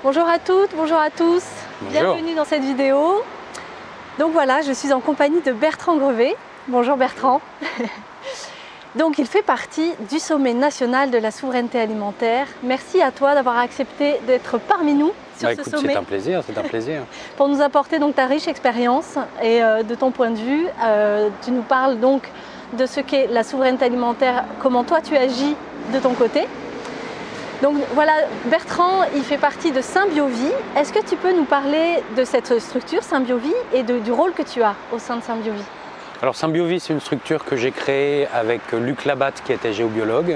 Bonjour à toutes, bonjour à tous, Bonjour. Bienvenue dans cette vidéo. Donc voilà, je suis en compagnie de Bertrand Grevet. Bonjour Bertrand. Donc il fait partie du sommet national de la souveraineté alimentaire. Merci à toi d'avoir accepté d'être parmi nous sur ce sommet. C'est un plaisir, c'est un plaisir. Pour nous apporter donc ta riche expérience et de ton point de vue. Tu nous parles donc de ce qu'est la souveraineté alimentaire, comment toi tu agis de ton côté. Donc voilà, Bertrand, il fait partie de Symbiovie. Est-ce que tu peux nous parler de cette structure Symbiovie et du rôle que tu as au sein de Symbiovie? Alors Symbiovie, c'est une structure que j'ai créée avec Luc Labatte qui était géobiologue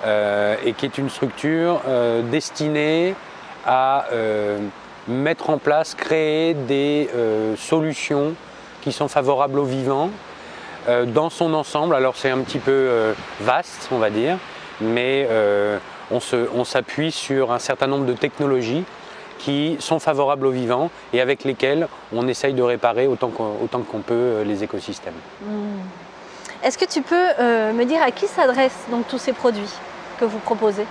et qui est une structure destinée à mettre en place, créer des solutions qui sont favorables aux vivants dans son ensemble. Alors c'est un petit peu vaste, on va dire, mais on s'appuie sur un certain nombre de technologies qui sont favorables aux vivants et avec lesquelles on essaye de réparer autant qu'on peut les écosystèmes. Est-ce que tu peux me dire à qui s'adressent donc tous ces produits que vous proposez?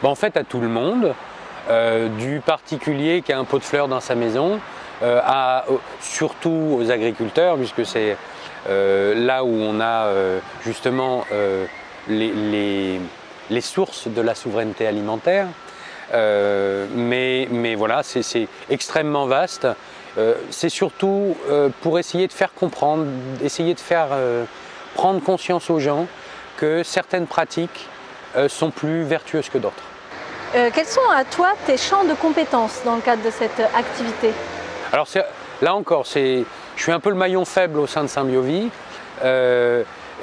En fait, à tout le monde, du particulier qui a un pot de fleurs dans sa maison, surtout aux agriculteurs, puisque c'est là où on a justement les sources de la souveraineté alimentaire. Mais voilà, c'est extrêmement vaste. C'est surtout pour essayer de faire comprendre, essayer de faire prendre conscience aux gens que certaines pratiques sont plus vertueuses que d'autres. Quels sont à toi tes champs de compétences dans le cadre de cette activité? Alors là encore, je suis un peu le maillon faible au sein de Symbiovie.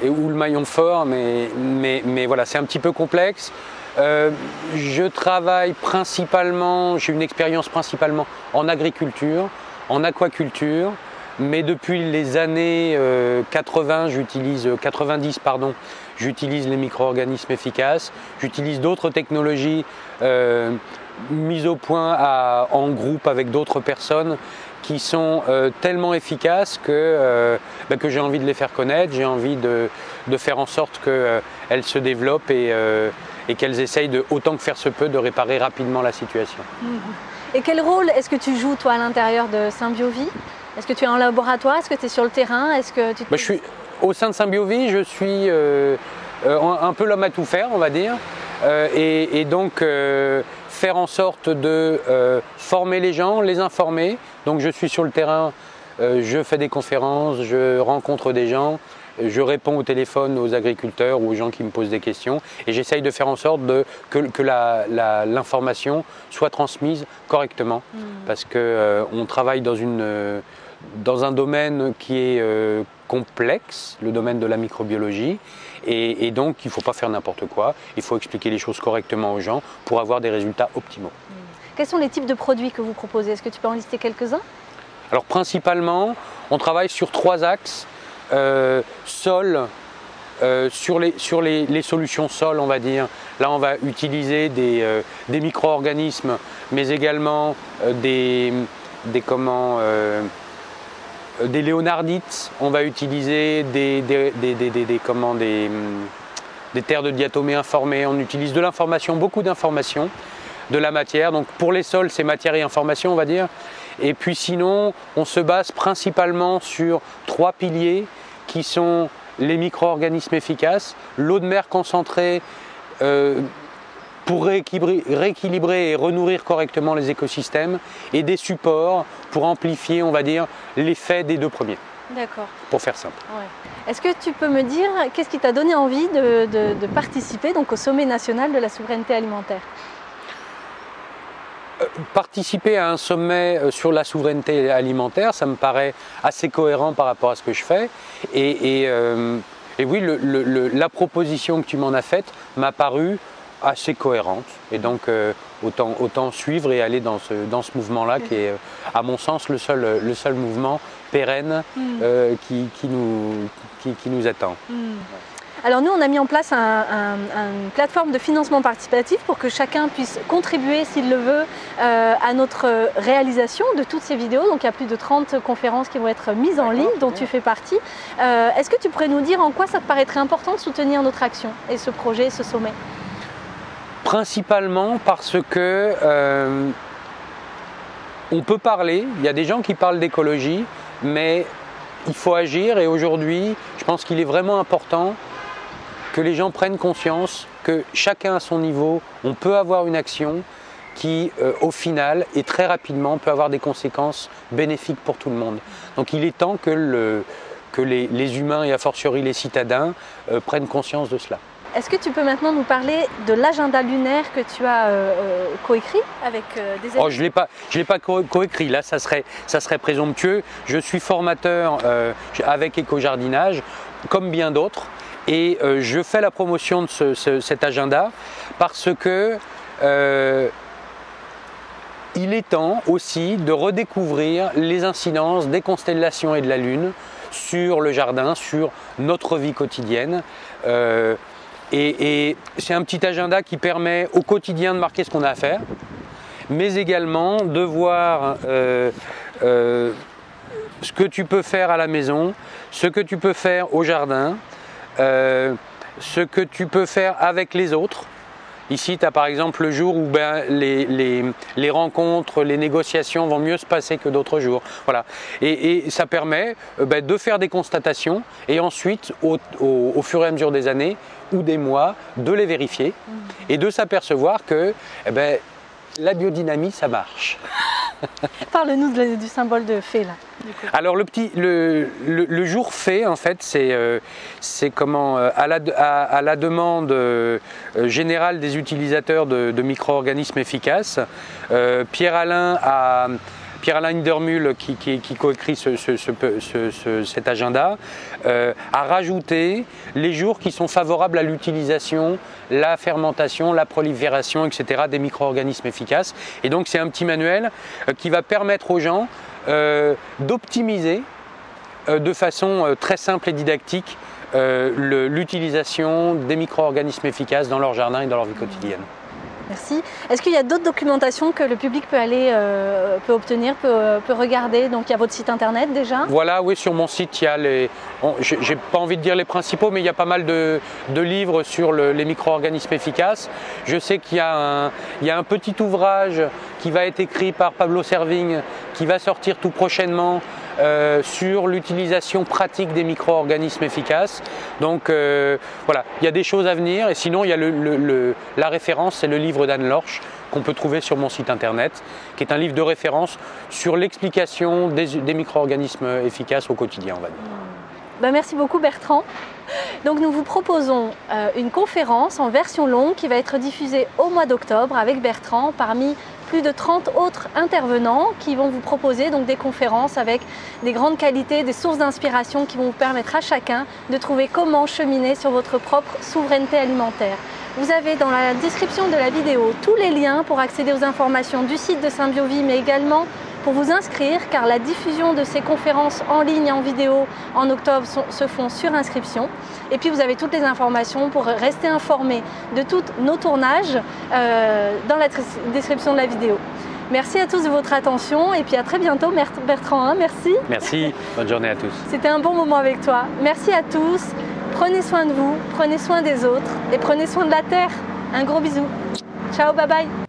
Ou le maillon fort, mais voilà, c'est un petit peu complexe. Je travaille principalement, j'ai une expérience principalement en agriculture, en aquaculture, mais depuis les années 90, j'utilise les micro-organismes efficaces, j'utilise d'autres technologies mises au point en groupe avec d'autres personnes qui sont tellement efficaces que j'ai envie de les faire connaître, j'ai envie de faire en sorte qu'elles se développent et qu'elles essayent, autant que faire se peut, de réparer rapidement la situation. Et quel rôle est-ce que tu joues toi à l'intérieur de Symbiovie? Est-ce que tu es en laboratoire? Est-ce que tu es sur le terrain? Est-ce que tu je suis, au sein de Symbiovie, je suis un peu l'homme à tout faire, on va dire, et donc faire en sorte de former les gens, les informer. Donc je suis sur le terrain, je fais des conférences, je rencontre des gens, je réponds au téléphone aux agriculteurs ou aux gens qui me posent des questions et j'essaye de faire en sorte que l'information soit transmise correctement parce qu'on travaille dans un domaine qui est complexe, le domaine de la microbiologie. Et donc, il ne faut pas faire n'importe quoi, il faut expliquer les choses correctement aux gens pour avoir des résultats optimaux. Quels sont les types de produits que vous proposez? Est-ce que tu peux en lister quelques-uns? Alors principalement, on travaille sur 3 axes. Sol, sur les solutions sol, on va dire. Là, on va utiliser des micro-organismes, mais également des léonardites. On va utiliser des terres de diatomée informées. On utilise de l'information, beaucoup d'informations, de la matière. Donc pour les sols, c'est matière et information, on va dire. Et puis sinon, on se base principalement sur 3 piliers qui sont les micro-organismes efficaces, l'eau de mer concentrée pour rééquilibrer et renourrir correctement les écosystèmes et des supports pour amplifier, on va dire, l'effet des 2 premiers. D'accord. Pour faire simple. Ouais. Est-ce que tu peux me dire qu'est-ce qui t'a donné envie de participer donc, au sommet national de la souveraineté alimentaire? Participer à un sommet sur la souveraineté alimentaire, ça me paraît assez cohérent par rapport à ce que je fais. Et oui, la proposition que tu m'en as faite m'a paru assez cohérente. Et donc, autant suivre et aller dans ce mouvement-là qui est, à mon sens, le seul mouvement pérenne qui nous attend. Alors nous, on a mis en place une plateforme de financement participatif pour que chacun puisse contribuer, s'il le veut, à notre réalisation de toutes ces vidéos. Donc il y a plus de 30 conférences qui vont être mises en ligne, dont tu fais partie. Est-ce que tu pourrais nous dire en quoi ça te paraîtrait important de soutenir notre action et ce projet, ce sommet? Principalement parce que on peut parler, il y a des gens qui parlent d'écologie, mais il faut agir et aujourd'hui, je pense qu'il est vraiment important que les gens prennent conscience que chacun à son niveau, on peut avoir une action qui, au final, et très rapidement, peut avoir des conséquences bénéfiques pour tout le monde. Donc il est temps que les humains et a fortiori les citadins prennent conscience de cela. Est-ce que tu peux maintenant nous parler de l'agenda lunaire que tu as coécrit avec des amis? Oh, je l'ai pas coécrit, là ça serait présomptueux. Je suis formateur avec éco-jardinage, comme bien d'autres, et je fais la promotion de cet agenda parce que il est temps aussi de redécouvrir les incidences des constellations et de la Lune sur le jardin, sur notre vie quotidienne. Et c'est un petit agenda qui permet au quotidien de marquer ce qu'on a à faire, mais également de voir ce que tu peux faire à la maison, ce que tu peux faire au jardin, ce que tu peux faire avec les autres. Ici, tu as par exemple le jour où les rencontres, les négociations vont mieux se passer que d'autres jours. Voilà. Et ça permet de faire des constatations et ensuite, au fur et à mesure des années ou des mois, de les vérifier et de s'apercevoir que la biodynamie, ça marche. Parle-nous du symbole de fée là. Alors le jour fée en fait c'est comment à la demande générale des utilisateurs de micro-organismes efficaces, Pierre-Alain Hindermühl qui coécrit cet agenda a rajouté les jours qui sont favorables à l'utilisation, la fermentation, la prolifération, etc. des micro-organismes efficaces. Et donc c'est un petit manuel qui va permettre aux gens d'optimiser de façon très simple et didactique l'utilisation des micro-organismes efficaces dans leur jardin et dans leur vie quotidienne. Merci. Est-ce qu'il y a d'autres documentations que le public peut aller, peut obtenir, peut regarder? Donc il y a votre site internet déjà? Voilà, oui, sur mon site, il y a j'ai pas envie de dire les principaux, mais il y a pas mal de livres sur les micro-organismes efficaces. Je sais qu'il y a un petit ouvrage qui va être écrit par Pablo Servigne, qui va sortir tout prochainement, sur l'utilisation pratique des micro-organismes efficaces. Donc voilà, il y a des choses à venir et sinon il y a la référence, c'est le livre d'Anne Lorch qu'on peut trouver sur mon site internet, qui est un livre de référence sur l'explication des micro-organismes efficaces au quotidien, on va dire. Merci beaucoup Bertrand. Donc nous vous proposons une conférence en version longue qui va être diffusée au mois d'octobre avec Bertrand parmi plus de 30 autres intervenants qui vont vous proposer donc des conférences avec des grandes qualités, des sources d'inspiration qui vont vous permettre à chacun de trouver comment cheminer sur votre propre souveraineté alimentaire. Vous avez dans la description de la vidéo tous les liens pour accéder aux informations du site de Symbiovie, mais également pour vous inscrire, car la diffusion de ces conférences en ligne, en vidéo, en octobre se font sur inscription. Et puis vous avez toutes les informations pour rester informé de tous nos tournages dans la description de la vidéo. Merci à tous de votre attention et puis à très bientôt Bertrand, merci. Merci, bonne journée à tous. C'était un bon moment avec toi. Merci à tous, prenez soin de vous, prenez soin des autres et prenez soin de la terre. Un gros bisou. Ciao, bye bye.